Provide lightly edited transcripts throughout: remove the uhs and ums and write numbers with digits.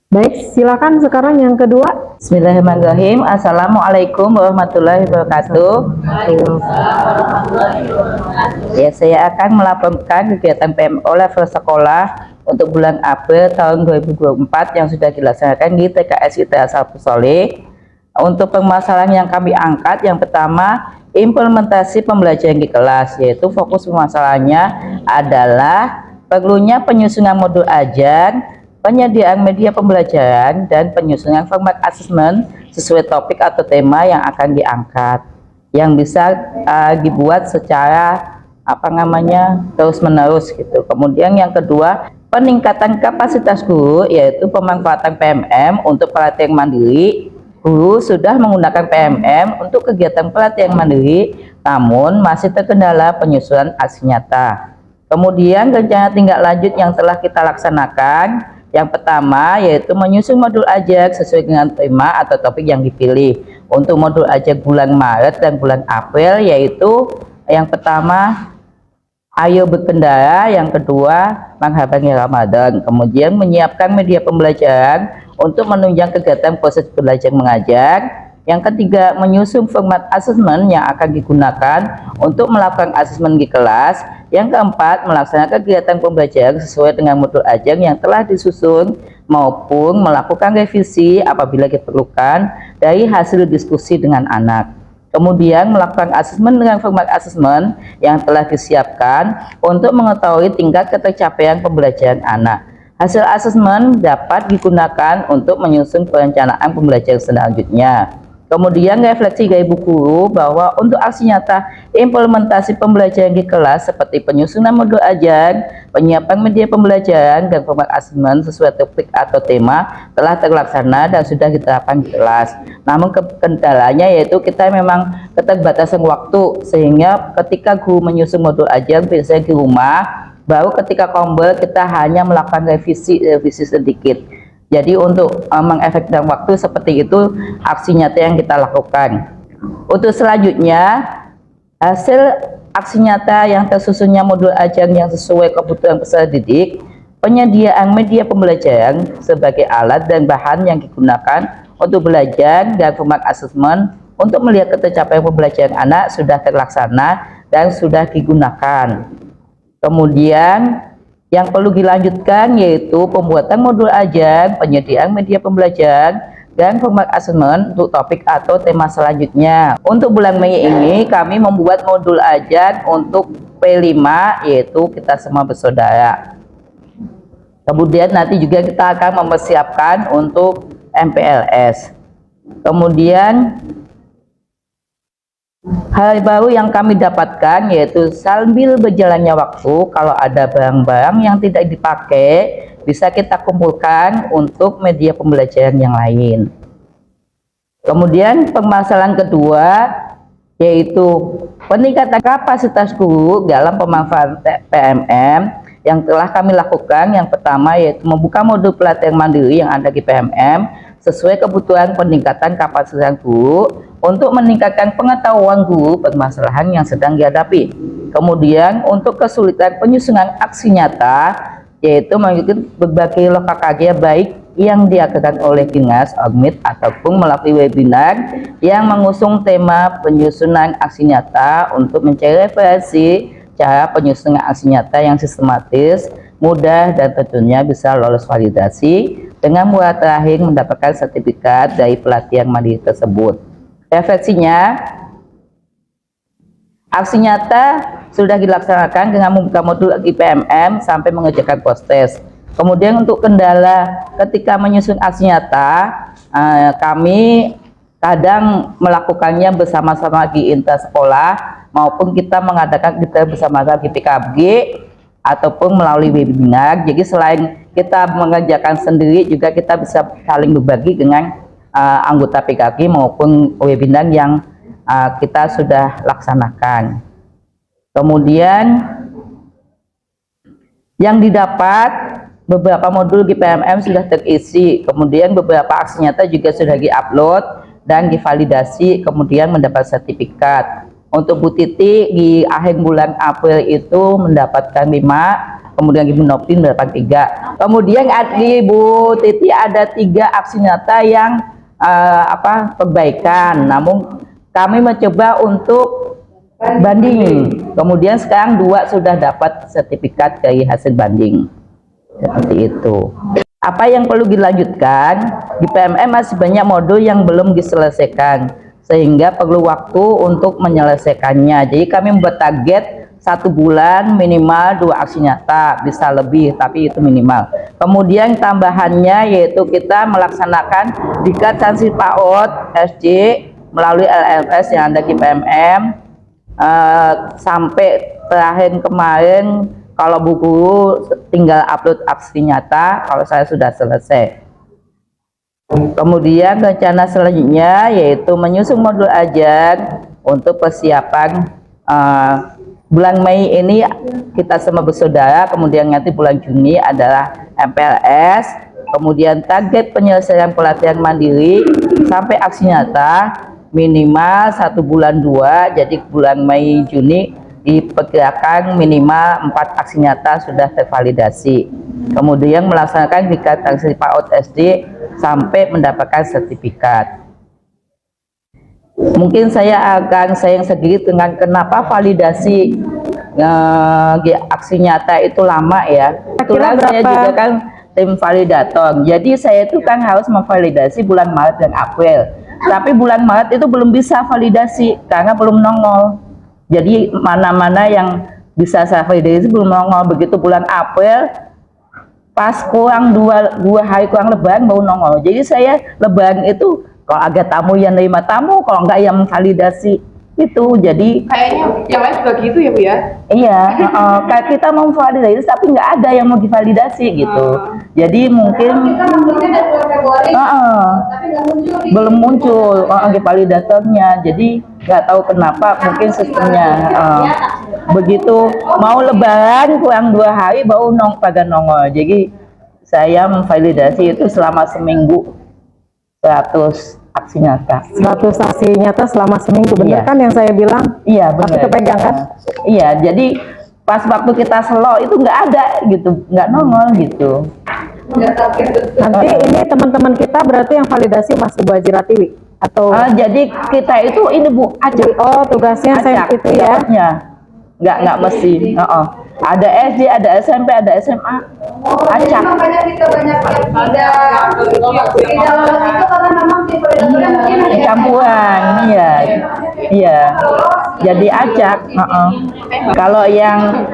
Baik, silakan sekarang yang kedua. Bismillahirrahmanirrahim. Assalamualaikum warahmatullahi wabarakatuh. Ya, saya akan melaporkan kegiatan PMO level sekolah untuk bulan April tahun 2024 yang sudah dilaksanakan di TKS ITS Salafus Soleh. Untuk permasalahan yang kami angkat, yang pertama implementasi pembelajaran di kelas, yaitu fokus permasalahannya adalah perlunya penyusunan modul ajar, penyediaan media pembelajaran, dan penyusunan format asesmen sesuai topik atau tema yang akan diangkat, yang bisa dibuat secara terus menerus gitu. Kemudian yang kedua, peningkatan kapasitas guru, yaitu pemanfaatan PMM untuk pelatihan mandiri. Guru sudah menggunakan PMM untuk kegiatan pelatihan mandiri, namun masih terkendala penyusunan aksi nyata. Kemudian rencana tindak lanjut yang telah kita laksanakan, yang pertama yaitu menyusun modul ajar sesuai dengan tema atau topik yang dipilih. Untuk modul ajar bulan Maret dan bulan April yaitu yang pertama ayo berkendara, yang kedua menghabangi Ramadan. Kemudian menyiapkan media pembelajaran untuk menunjang kegiatan proses belajar mengajar. Yang ketiga, menyusun format asesmen yang akan digunakan untuk melakukan asesmen di kelas. Yang keempat, melaksanakan kegiatan pembelajaran sesuai dengan modul ajar yang telah disusun maupun melakukan revisi apabila diperlukan dari hasil diskusi dengan anak. Kemudian melakukan asesmen dengan format asesmen yang telah disiapkan untuk mengetahui tingkat ketercapaian pembelajaran anak. Hasil asesmen dapat digunakan untuk menyusun perencanaan pembelajaran selanjutnya. Kemudian refleksi dari bu guru bahwa untuk aksi nyata implementasi pembelajaran di kelas seperti penyusunan modul ajar, penyiapan media pembelajaran, dan format asesmen sesuai topik atau tema telah terlaksana dan sudah diterapkan di kelas. Namun kendalanya yaitu kita memang keterbatasan waktu, sehingga ketika guru menyusun modul ajar biasanya di rumah, baru ketika kombel kita hanya melakukan revisi sedikit. Jadi untuk mengefektifkan waktu seperti itu aksi nyata yang kita lakukan. Untuk selanjutnya, hasil aksi nyata yang tersusunnya modul ajar yang sesuai kebutuhan peserta didik, penyediaan media pembelajaran sebagai alat dan bahan yang digunakan untuk belajar, dan format asesmen untuk melihat ketercapaian pembelajaran anak sudah terlaksana dan sudah digunakan. Kemudian yang perlu dilanjutkan yaitu pembuatan modul ajar, penyediaan media pembelajaran, dan format asesmen untuk topik atau tema selanjutnya. Untuk bulan Mei ini kami membuat modul ajar untuk P5 yaitu kita semua bersaudara. Kemudian nanti juga kita akan mempersiapkan untuk MPLS. Kemudian hal baru yang kami dapatkan yaitu sambil berjalannya waktu, kalau ada barang-barang yang tidak dipakai bisa kita kumpulkan untuk media pembelajaran yang lain. Kemudian permasalahan kedua yaitu peningkatan kapasitas guru dalam pemanfaatan PMM yang telah kami lakukan. Yang pertama yaitu membuka modul pelatihan mandiri yang ada di PMM sesuai kebutuhan peningkatan kapasitas guru untuk meningkatkan pengetahuan guru permasalahan yang sedang dihadapi. Kemudian untuk kesulitan penyusunan aksi nyata yaitu mengikuti berbagai lokakagia baik yang diadakan oleh Dinas, Ormit, ataupun melalui webinar yang mengusung tema penyusunan aksi nyata untuk mencari referensi cara penyusunan aksi nyata yang sistematis, mudah, dan tentunya bisa lolos validasi dengan mudah terakhir mendapatkan sertifikat dari pelatihan mandiri tersebut. Refleksinya, aksi nyata sudah dilaksanakan dengan membuka modul IPMM sampai mengerjakan post-test. Kemudian untuk kendala ketika menyusun aksi nyata, kami kadang melakukannya bersama-sama di inter sekolah maupun kita mengadakan kita bersama-sama di PKG ataupun melalui webinar. Jadi selain kita mengerjakan sendiri juga kita bisa saling berbagi dengan anggota PKG maupun webinar yang kita sudah laksanakan. Kemudian yang didapat, beberapa modul di PMM sudah terisi, kemudian beberapa aksi nyata juga sudah diupload dan divalidasi, kemudian mendapat sertifikat. Untuk Bu Titi di akhir bulan April itu mendapatkan 5, kemudian Ibu Nopin mendapatkan 3. Kemudian Ibu Titi ada 3 aksi nyata yang perbaikan, namun kami mencoba untuk banding. Kemudian sekarang 2 sudah dapat sertifikat dari hasil banding. Seperti itu. Apa yang perlu dilanjutkan? Di PMM masih banyak modul yang belum diselesaikan, sehingga perlu waktu untuk menyelesaikannya. Jadi kami membuat target 1 bulan minimal 2 aksi nyata, bisa lebih tapi itu minimal. Kemudian tambahannya yaitu kita melaksanakan diklat sanksi PAUD SD melalui LMS yang ada di PMM. Sampai terakhir kemarin kalau Bu Guru tinggal upload aksi nyata kalau saya sudah selesai. Kemudian rencana selanjutnya yaitu menyusun modul ajar untuk persiapan bulan Mei ini kita semua bersaudara, kemudian nanti bulan Juni adalah MPLS, kemudian target penyelesaian pelatihan mandiri sampai aksi nyata minimal 1 bulan 2, jadi bulan Mei Juni diperkirakan minimal 4 aksi nyata sudah tervalidasi. Kemudian melaksanakan diklat sanksi PAUD SD sampai mendapatkan sertifikat. Mungkin saya akan sayang sedikit dengan kenapa validasi aksi nyata itu lama ya. Kebetulan saya juga kan tim validator, jadi saya itu kan harus memvalidasi bulan Maret dan April. Tapi bulan Maret itu belum bisa validasi karena belum nongol. Jadi mana-mana yang bisa saya validasi belum nongol. Begitu bulan April pas kurang 2 hari kurang lebaran baru nongol. Jadi saya lebaran itu kalau ada tamu yang nerima tamu, kalau enggak yang validasi itu. Jadi kayaknya yang lain juga gitu ya Bu ya? Iya, kayak kita mau validasi tapi nggak ada yang mau divalidasi gitu. Jadi mungkin belum muncul di validatornya. Jadi nggak tahu kenapa, mungkin sistemnya begitu mau lebaran kurang 2 hari baru pada nongol. Jadi saya memvalidasi itu selama seminggu 100 aksi nyata. 100 aksi nyata selama seminggu, bener kan yang saya bilang? Iya benar. Tapi kepegang kan? Iya, jadi pas waktu kita slow itu nggak ada gitu, nggak nongol gitu. Nanti ini teman-teman kita berarti yang validasi Mas Bu Haji Ratiwi atau? Jadi kita itu ini Bu acak. Oh tugasnya saya itu ya? Nggak mesti. Ada SD, ada SMP, ada SMA. Acak. Campuran, iya. Jadi acak. Kalau yang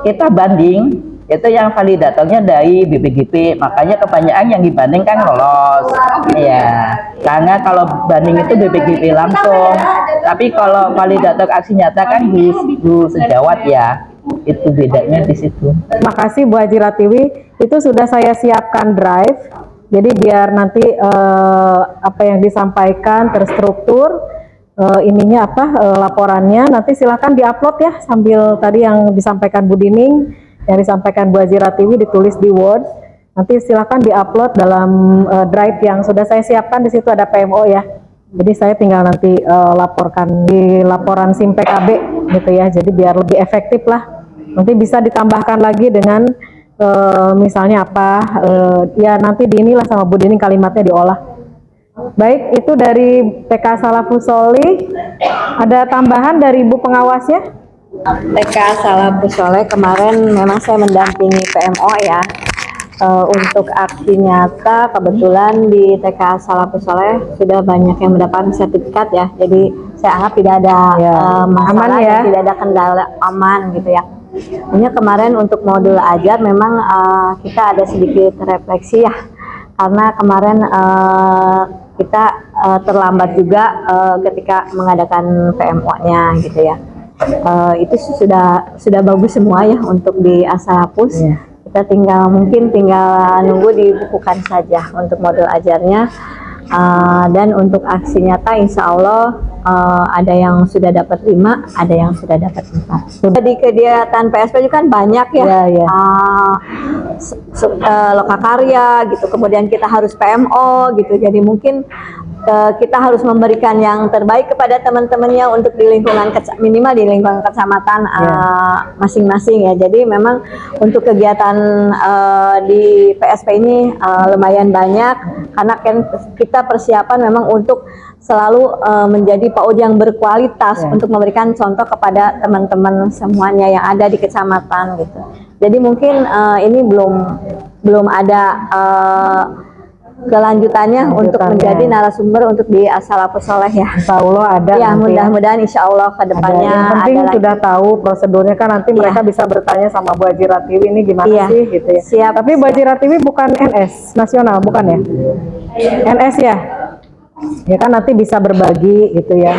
kita banding itu yang validatornya dari BPGP, makanya kebanyakan yang dibanding kan lolos. Iya. Karena kalau banding itu BPGP langsung. Tapi kalau validator aksi nyata kan guru sejawat ya. Itu bedanya di situ. Makasih Bu Haji Ratiwi, itu sudah saya siapkan drive. Jadi biar nanti apa yang disampaikan terstruktur, laporannya nanti silahkan diupload ya, sambil tadi yang disampaikan Bu Dining, yang disampaikan Bu Haji Ratiwi ditulis di Word. Nanti silahkan diupload dalam drive yang sudah saya siapkan. Di situ ada PMO ya. Jadi saya tinggal nanti laporkan di laporan SIM PKB gitu ya. Jadi biar lebih efektif lah. Nanti bisa ditambahkan lagi dengan misalnya ya nanti inilah sama Bu Dining kalimatnya diolah. Baik, itu dari TK Salafus Sholih. Ada tambahan dari Ibu pengawasnya? TK Salafus Sholih kemarin memang saya mendampingi PMO ya. Untuk aksi nyata kebetulan di TK Salafus Sholih sudah banyak yang mendapatkan sertifikat ya. Jadi saya anggap tidak ada masalah aman ya? Tidak ada kendala, aman gitu ya. Hanya kemarin untuk modul ajar memang kita ada sedikit refleksi ya. Karena kemarin kita terlambat juga ketika mengadakan PMO-nya gitu ya. Itu sudah bagus semua ya untuk di Asalapus. Kita mungkin tinggal nunggu dibukukan saja untuk modul ajarnya. Dan untuk aksi nyata insya Allah ada yang sudah dapat 5, ada yang sudah dapat 4. Di kegiatan PSP juga kan banyak ya, lokakarya gitu, kemudian kita harus PMO gitu, jadi mungkin kita harus memberikan yang terbaik kepada teman-temannya untuk di lingkungan minimal di lingkungan kecamatan masing-masing ya. Jadi memang untuk kegiatan di PSP ini lumayan banyak karena kan kita persiapan memang untuk selalu menjadi PAUD yang berkualitas untuk memberikan contoh kepada teman-teman semuanya yang ada di kecamatan gitu. Jadi mungkin ini belum ada kelanjutannya untuk menjadi narasumber untuk di As-Salafus Sholeh ya. Insya Allah ada. Ya, nanti mudah-mudahan insya Allah ke depannya ada. Yang penting ada sudah tahu prosedurnya kan nanti mereka bisa bertanya sama Bu Haji Ratiwi ini gimana sih gitu ya. Siap. Tapi Bu Haji Ratiwi bukan NS nasional bukan ya? NS ya. Ya kan nanti bisa berbagi gitu ya.